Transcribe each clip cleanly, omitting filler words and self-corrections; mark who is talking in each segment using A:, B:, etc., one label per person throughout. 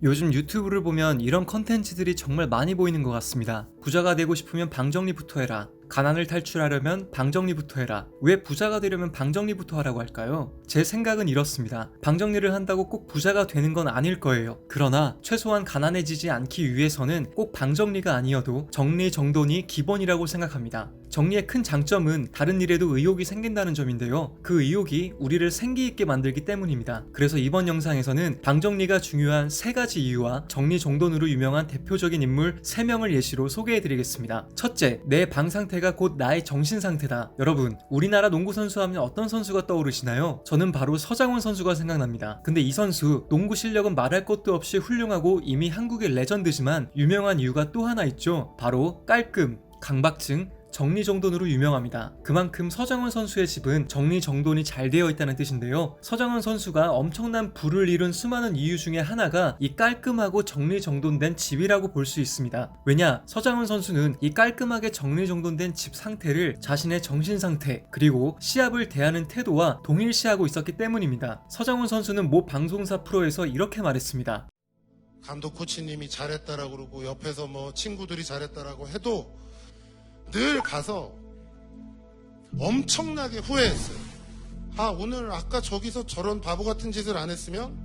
A: 요즘 유튜브를 보면 이런 컨텐츠들이 정말 많이 보이는 것 같습니다. 부자가 되고 싶으면 방 정리부터 해라. 가난을 탈출하려면 방 정리부터 해라. 왜 부자가 되려면 방 정리부터 하라고 할까요? 제 생각은 이렇습니다. 방 정리를 한다고 꼭 부자가 되는 건 아닐 거예요. 그러나 최소한 가난해지지 않기 위해서는 꼭 방 정리가 아니어도 정리정돈이 기본이라고 생각합니다. 정리의 큰 장점은 다른 일에도 의욕이 생긴다는 점인데요. 그 의욕이 우리를 생기있게 만들기 때문입니다. 그래서 이번 영상에서는 방 정리가 중요한 3가지 이유와 정리정돈으로 유명한 대표적인 인물 3명을 예시로 소개해드리겠습니다. 첫째, 내 방 상태가 곧 나의 정신 상태다. 여러분, 우리나라 농구 선수 하면 어떤 선수가 떠오르시나요? 저는 바로 서장훈 선수가 생각납니다. 근데 이 선수 농구 실력은 말할 것도 없이 훌륭하고 이미 한국의 레전드지만 유명한 이유가 또 하나 있죠. 바로 깔끔, 강박증, 정리정돈으로 유명합니다. 그만큼 서장훈 선수의 집은 정리정돈이 잘 되어 있다는 뜻인데요. 서장훈 선수가 엄청난 부를 이룬 수많은 이유 중에 하나가 이 깔끔하고 정리정돈된 집이라고 볼 수 있습니다. 왜냐? 서장훈 선수는 이 깔끔하게 정리정돈된 집 상태를 자신의 정신 상태 그리고 시합을 대하는 태도와 동일시하고 있었기 때문입니다. 서장훈 선수는 모 방송사 프로에서 이렇게 말했습니다.
B: 감독 코치님이 잘했다라고 그러고 옆에서 뭐 친구들이 잘했다라고 해도 늘 가서 엄청나게 후회했어요. 오늘 아까 저기서 저런 바보 같은 짓을 안 했으면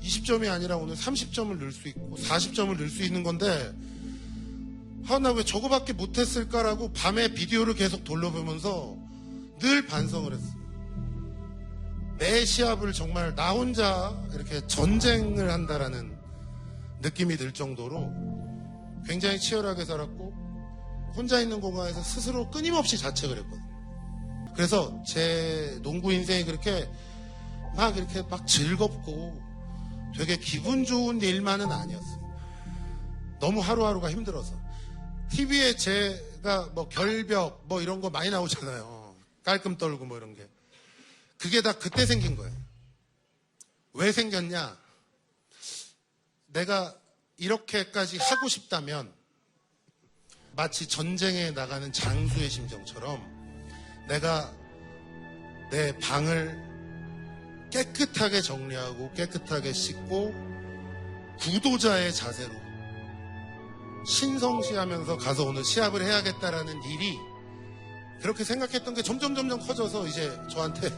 B: 20점이 아니라 오늘 30점을 넣을 수 있고 40점을 넣을 수 있는 건데 나 왜 저거밖에 못했을까라고 밤에 비디오를 계속 돌려보면서 늘 반성을 했어요. 매 시합을 정말 나 혼자 이렇게 전쟁을 한다라는 느낌이 들 정도로 굉장히 치열하게 살았고 혼자 있는 공간에서 스스로 끊임없이 자책을 했거든요. 그래서 제 농구 인생이 그렇게 막 즐겁고 되게 기분 좋은 일만은 아니었어요. 너무 하루하루가 힘들어서. TV에 제가 뭐 결벽 뭐 이런 거 많이 나오잖아요. 깔끔 떨고 뭐 이런 게. 그게 다 그때 생긴 거예요. 왜 생겼냐? 내가 이렇게까지 하고 싶다면 마치 전쟁에 나가는 장수의 심정처럼 내가 내 방을 깨끗하게 정리하고 깨끗하게 씻고 구도자의 자세로 신성시하면서 가서 오늘 시합을 해야겠다라는 일이 그렇게 생각했던 게 점점 커져서 이제 저한테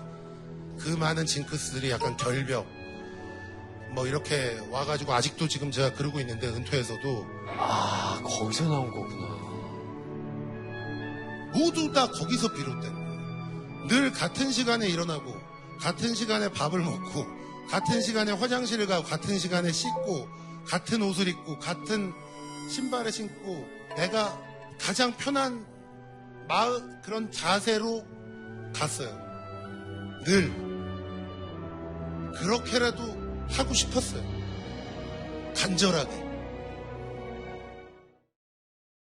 B: 그 많은 징크스들이 약간 결벽 뭐 이렇게 와가지고 아직도 지금 제가 그러고 있는데 은퇴해서도
C: 거기서 나온 거구나.
B: 모두 다 거기서 비롯된 거예요. 늘 같은 시간에 일어나고 같은 시간에 밥을 먹고 같은 시간에 화장실을 가고 같은 시간에 씻고 같은 옷을 입고 같은 신발을 신고 내가 가장 편한 그런 자세로 갔어요. 늘 그렇게라도 하고 싶었어요. 간절하게.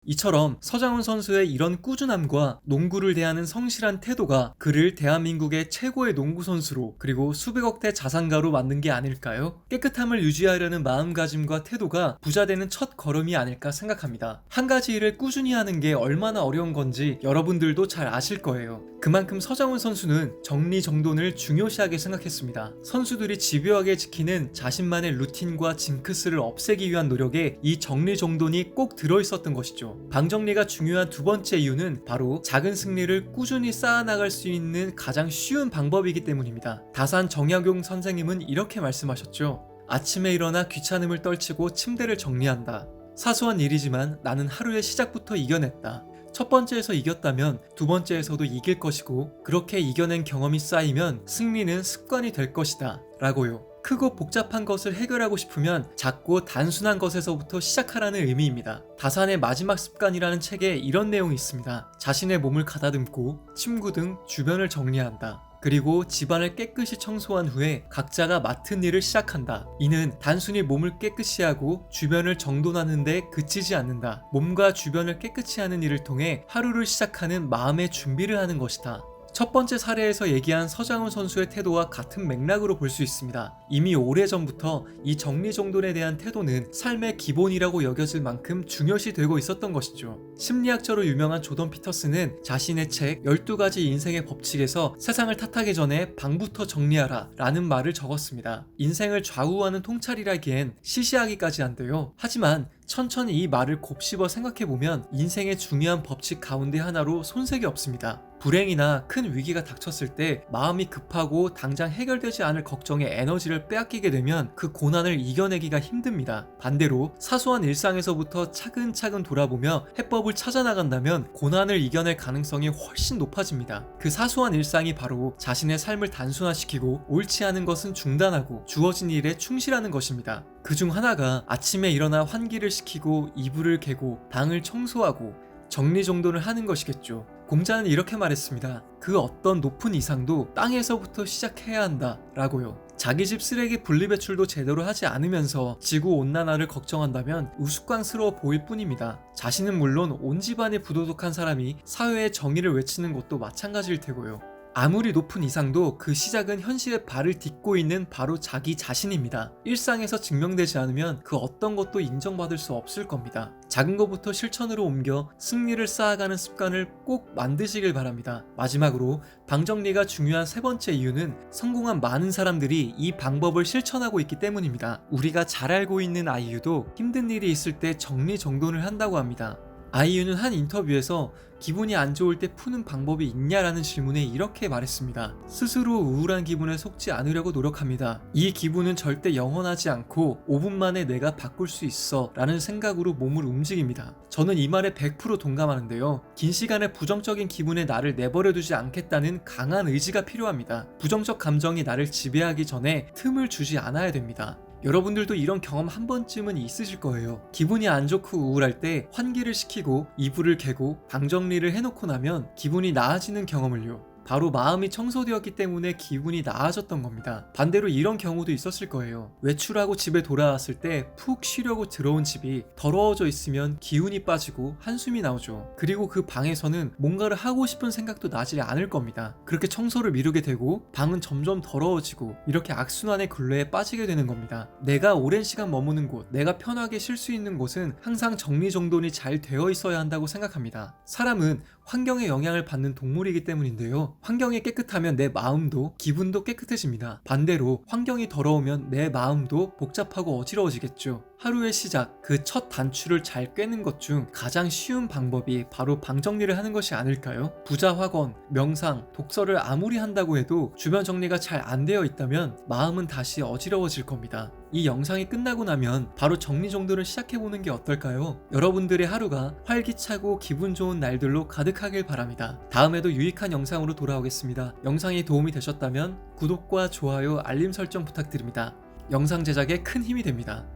A: 이처럼 서장훈 선수의 이런 꾸준함과 농구를 대하는 성실한 태도가 그를 대한민국의 최고의 농구 선수로 그리고 수백억대 자산가로 만든 게 아닐까요? 깨끗함을 유지하려는 마음가짐과 태도가 부자 되는 첫 걸음이 아닐까 생각합니다. 한 가지 일을 꾸준히 하는 게 얼마나 어려운 건지 여러분들도 잘 아실 거예요. 그만큼 서장훈 선수는 정리정돈을 중요시하게 생각했습니다. 선수들이 집요하게 지키는 자신만의 루틴과 징크스를 없애기 위한 노력에 이 정리정돈이 꼭 들어있었던 것이죠. 방 정리가 중요한 두 번째 이유는 바로 작은 승리를 꾸준히 쌓아나갈 수 있는 가장 쉬운 방법이기 때문입니다. 다산 정약용 선생님은 이렇게 말씀하셨죠. 아침에 일어나 귀찮음을 떨치고 침대를 정리한다. 사소한 일이지만 나는 하루의 시작부터 이겨냈다. 첫 번째에서 이겼다면 두 번째에서도 이길 것이고 그렇게 이겨낸 경험이 쌓이면 승리는 습관이 될 것이다 라고요. 크고 복잡한 것을 해결하고 싶으면 작고 단순한 것에서부터 시작하라는 의미입니다. 다산의 마지막 습관이라는 책에 이런 내용이 있습니다. 자신의 몸을 가다듬고 침구 등 주변을 정리한다. 그리고 집안을 깨끗이 청소한 후에 각자가 맡은 일을 시작한다. 이는 단순히 몸을 깨끗이 하고 주변을 정돈하는 데 그치지 않는다. 몸과 주변을 깨끗이 하는 일을 통해 하루를 시작하는 마음의 준비를 하는 것이다. 첫 번째 사례에서 얘기한 서장훈 선수의 태도와 같은 맥락으로 볼 수 있습니다. 이미 오래전부터 이 정리정돈에 대한 태도는 삶의 기본이라고 여겨질 만큼 중요시되고 있었던 것이죠. 심리학자로 유명한 조던 피터슨은 자신의 책 12가지 인생의 법칙에서 세상을 탓하기 전에 방부터 정리하라 라는 말을 적었습니다. 인생을 좌우하는 통찰이라기엔 시시하기까지 한데요. 하지만 천천히 이 말을 곱씹어 생각해보면 인생의 중요한 법칙 가운데 하나로 손색이 없습니다. 불행이나 큰 위기가 닥쳤을 때 마음이 급하고 당장 해결되지 않을 걱정에 에너지를 빼앗기게 되면 그 고난을 이겨내기가 힘듭니다. 반대로 사소한 일상에서부터 차근차근 돌아보며 해법을 찾아나간다면 고난을 이겨낼 가능성이 훨씬 높아집니다. 그 사소한 일상이 바로 자신의 삶을 단순화시키고 옳지 않은 것은 중단하고 주어진 일에 충실하는 것입니다. 그중 하나가 아침에 일어나 환기를 시키고 이불을 개고 방을 청소하고 정리정돈을 하는 것이겠죠. 공자는 이렇게 말했습니다. 그 어떤 높은 이상도 땅에서부터 시작해야 한다 라고요. 자기 집 쓰레기 분리배출도 제대로 하지 않으면서 지구온난화를 걱정한다면 우스꽝스러워 보일 뿐입니다. 자신은 물론 온 집안에 부도덕한 사람이 사회의 정의를 외치는 것도 마찬가지일 테고요. 아무리 높은 이상도 그 시작은 현실에 발을 딛고 있는 바로 자기 자신입니다. 일상에서 증명되지 않으면 그 어떤 것도 인정받을 수 없을 겁니다. 작은 것부터 실천으로 옮겨 승리를 쌓아가는 습관을 꼭 만드시길 바랍니다. 마지막으로 방 정리가 중요한 세 번째 이유는 성공한 많은 사람들이 이 방법을 실천하고 있기 때문입니다. 우리가 잘 알고 있는 아이유도 힘든 일이 있을 때 정리정돈을 한다고 합니다. 아이유는 한 인터뷰에서 기분이 안 좋을 때 푸는 방법이 있냐라는 질문에 이렇게 말했습니다. 스스로 우울한 기분에 속지 않으려고 노력합니다. 이 기분은 절대 영원하지 않고 5분 만에 내가 바꿀 수 있어 라는 생각으로 몸을 움직입니다. 저는 이 말에 100% 동감하는데요. 긴 시간의 부정적인 기분에 나를 내버려두지 않겠다는 강한 의지가 필요합니다. 부정적 감정이 나를 지배하기 전에 틈을 주지 않아야 됩니다. 여러분들도 이런 경험 한 번쯤은 있으실 거예요. 기분이 안 좋고 우울할 때 환기를 시키고 이불을 개고 방 정리를 해놓고 나면 기분이 나아지는 경험을요. 바로 마음이 청소되었기 때문에 기분이 나아졌던 겁니다. 반대로 이런 경우도 있었을 거예요. 외출하고 집에 돌아왔을 때 푹 쉬려고 들어온 집이 더러워져 있으면 기운이 빠지고 한숨이 나오죠. 그리고 그 방에서는 뭔가를 하고 싶은 생각도 나지 않을 겁니다. 그렇게 청소를 미루게 되고 방은 점점 더러워지고 이렇게 악순환의 굴레에 빠지게 되는 겁니다. 내가 오랜 시간 머무는 곳, 내가 편하게 쉴 수 있는 곳은 항상 정리정돈이 잘 되어 있어야 한다고 생각합니다. 사람은 환경의 영향을 받는 동물이기 때문인데요. 환경이 깨끗하면 내 마음도 기분도 깨끗해집니다. 반대로 환경이 더러우면 내 마음도 복잡하고 어지러워지겠죠. 하루의 시작, 그 첫 단추를 잘 꿰는 것 중 가장 쉬운 방법이 바로 방 정리를 하는 것이 아닐까요? 부자 학원, 명상, 독서를 아무리 한다고 해도 주변 정리가 잘 안 되어 있다면 마음은 다시 어지러워질 겁니다. 이 영상이 끝나고 나면 바로 정리정돈을 시작해보는 게 어떨까요? 여러분들의 하루가 활기차고 기분 좋은 날들로 가득하길 바랍니다. 다음에도 유익한 영상으로 돌아오겠습니다. 영상이 도움이 되셨다면 구독과 좋아요, 알림 설정 부탁드립니다. 영상 제작에 큰 힘이 됩니다.